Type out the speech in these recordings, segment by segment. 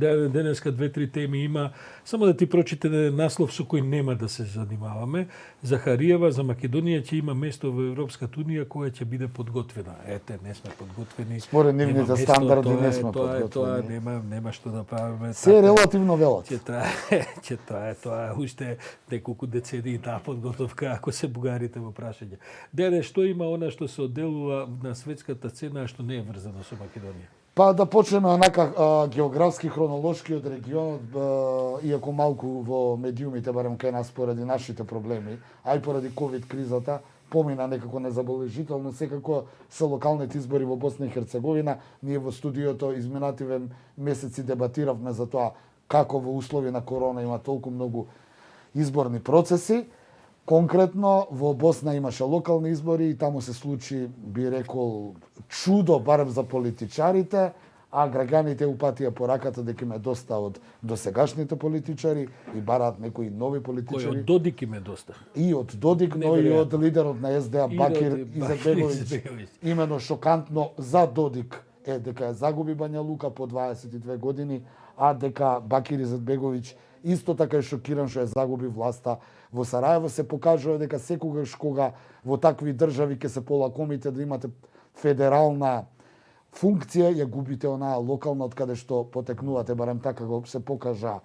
денеска 2-3 теми има. Само да ти прочитаме наслов со кој нема да се занимаваме. Захариева за Македонија ќе има место во Европската унија која ќе биде подготвена. Ете, не сме подготвени. Според нивните стандарди не сме подготвени. Тоа нема што да правиме. Се е релативно велат. Ќе трае тоа уште неколку децении таа подготовка ако се бугарите во прашање. Деде, што има она што се одделува на светската сцена што не е врзано со Македонија? Па да почнеме онака географски, хронолошки од регионот, иако малку во медиумите, барем кај нас поради нашите проблеми, а и поради ковид кризата, помина некако незабележително, секако се локалните избори во Босна и Херцеговина. Ние во студиото изминативе месеци дебатиравме за тоа како во услови на корона има толку многу изборни процеси. Конкретно во Босна имаше локални избори и таму се случи, би рекол, чудо барем за политичарите, а граѓаните упатија по раката дека им е доста од досегашните политичари и бараат некои нови политичари. Кој од Додик им е доста. И од Додик, но и од лидерот на СДА Бакир Изетбеговиќ. Имено шокантно за Додик е дека ја загуби Бања Лука по 22 години, а дека Бакир Изетбеговиќ исто така е шокиран што ја загуби власта во Сараево. Се покажува дека секогаш кога во такви држави ќе се полакомите да имате федерална функција, ја губите онаа локална од каде што потекнувате, барем така го се покажа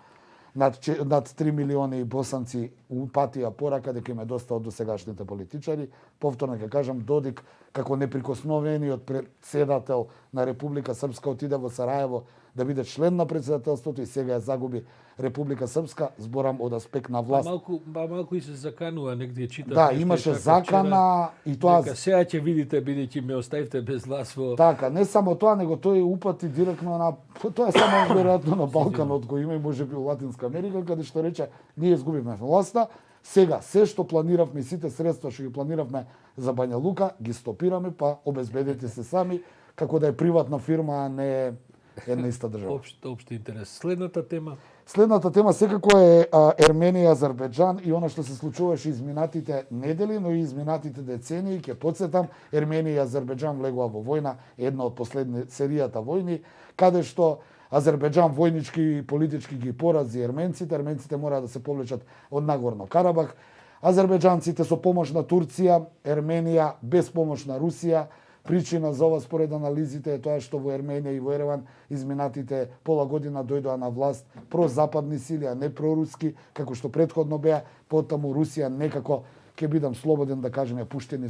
над 3 милиони босанци упатија порака дека им е доста од досегашните политичари. Повторно ќе кажам, Додик како неприкосновениот председател на Република Српска отиде во Сараево да биде член на председателството и сега ја загуби Република Српска, зборам од аспект на власт. Малку и се заканува, негде читав. Да, имаше закана и тоа. Дека сега ќе видите, бидејќи ме оставите без власт во. Така, не само тоа, него тој упати директно на тоа е само веројатно на Балканот кој има и можеби во Латинска Америка, каде што рече ние изгубивме власта. Сега се што планиравме, сите средства што ги планиравме за Бања Лука, ги стопираме, па обезбедете се сами, како да е приватна фирма, а не една иста држава. Општи интерес. Следната тема секако е Ерменија, Азербеџан и она што се случуваше изминатите недели, но и изминатите децении. Ќе потсетам, Ерменија и Азербеџан влегува во војна, една од последни серијата војни, каде што Азербеџан војнички и политички ги порази ерменците. Ерменците мора да се повлечат од Нагорно Карабах. Азербеџанците со помош на Турција, Ерменија без помош на Русија. Причина за ова според анализите е тоа што во Ерменија и во Ереван изминатите пола година дојдоа на власт прозападни сили, а не проруски, како што претходно беа. Потаму Русија некако, ќе бидам слободен да кажем, ја пуштени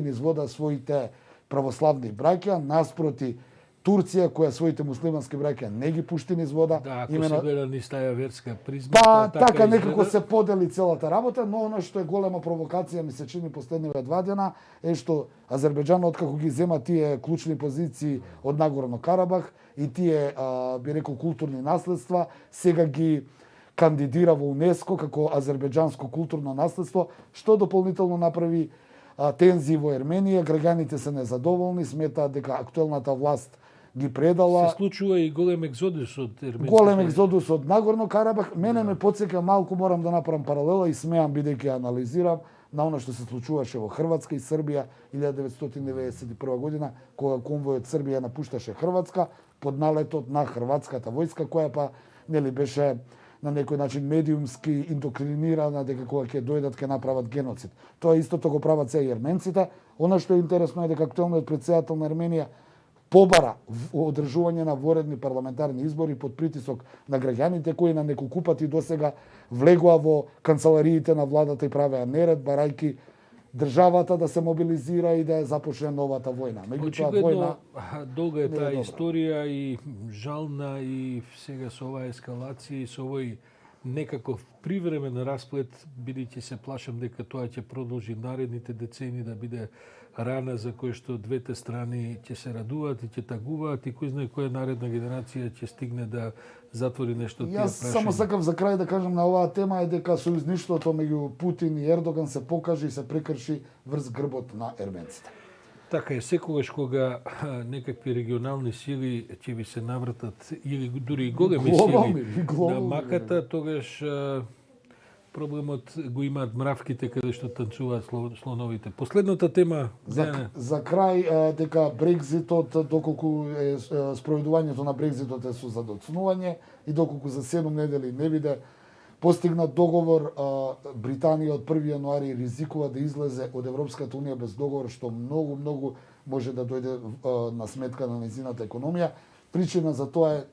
из вода своите православни браќа, наспроти Турција, која своите муслимански браќа не ги пушти низ вода. Да, ако се гледа низ таа верска призма, па така некако се подели целата работа, но она што е голема провокација ми се чини последниве 2 дена е што Азербеџан откако ги зема тие клучни позиции од Нагорно Карабах и тие би рекол културни наследства, сега ги кандидира во УНЕСКО како азербеџанско културно наследство, што дополнително направи тензии во Ерменија. Граѓаните се незадоволни, сметаат дека актуелната власт ги предала. Се случува и голем екзодус од Ерменија. Голем екзодус од Нагорно Карабах. Мене ме потсека малку, морам да направам паралела и смеам бидејќи анализирам на она што се случуваше во Хрватска и Србија 1991 година, кога конвојот Србија напушташе Хрватска под налетот на хрватската војска, која па нели беше на некој начин медиумски индоктринирана дека кога ќе дојдат ќе направат геноцид. Тоа истото го прават се и ерменците. Она што е интересно е дека актуелниот председател на Ерменија побара одржување на воредни парламентарни избори под притисок на граѓаните кои на неколку пати досега влегоа во канцелариите на владата и правеа неред, барајки државата да се мобилизира и да ја започне новата војна. Меѓутоа војна долга е таа историја и жална и сега со оваа ескалација и со овој некаков привремен расплет, бидејќи се плашам дека тоа ќе продолжи наредните децени да биде рана за кој што двете страни ќе се радуваат и ќе тагуваат и кој знае која наредна генерација ќе стигне да затвори нешто тие прашања. Јас само сакам за крај да кажам на оваа тема е дека сојузништвото меѓу Путин и Ердоган се покажи и се прекрши врз грбот на ерменците. Така е, секогаш кога некакви регионални сили ќе ви се навратат или дури и големи сили на маката, тогаш проблемот го имаат мравките каде што танцуваат слоновите. Последната тема, за крај, дека Брекзитот, доколку спроведувањето на Брекзитот е со задоцнување и доколку за 7 недели не биде постигнат договор, Британија од 1 јануари ризикува да излезе од Европската унија без договор, што многу може да дојде на сметка на нејзината економија. Причина за тоа е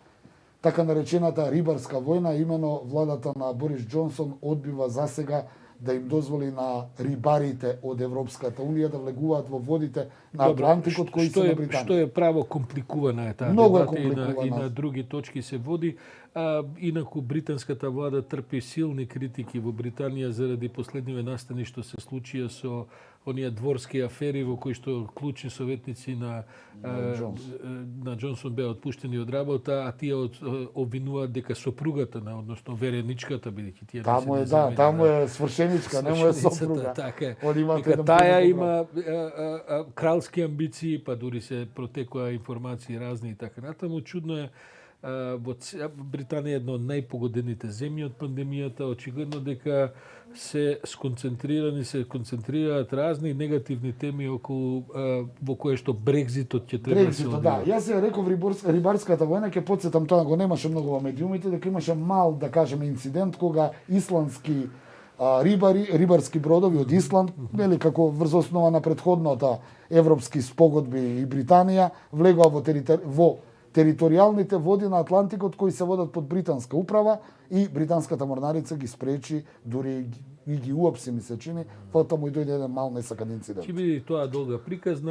така наречената рибарска војна, имено владата на Борис Џонсон одбива засега да им дозволи на рибарите од Европската унија да влегуваат во водите на Атлантикот кои се на Британија. Што е право компликувана е таа дебата и на други точки се води. Инаку британската влада трпи силни критики во Британија заради последниве настани што се случија со оние дворски афери во кои што клучни советници на Џонсон беа отпуштени од работа, а тие обвинуваат дека сопругата на, односно вереничката, бидејќи тие таму е свршеничка, не му е сопруга. Така е. Дека таа има кралски амбиции, па дури се протекува информации разни и така натаму. Чудно е, Британија е една од најпогодените земји од пандемијата, очигледно дека се концентрираат разни негативни теми околу во кое што Брекзитот ќе треба да се одвие. Да, јас ја реков рибарската војна, ќе потсетам, тоа го немаше многу во медиумите, дека имаше мал, да кажеме, инцидент кога исландски рибарски бродови од Исланд, нели како врз основа на претходната европски спогодби и Британија, влегоа во територијалните води на Атлантикот кои се водат под британска управа и британската морнарица ги спречи, дури и ги уапси, ми се чини, потоа му и дојде еден мал несакан инцидент. Ќе биде тоа долга приказна.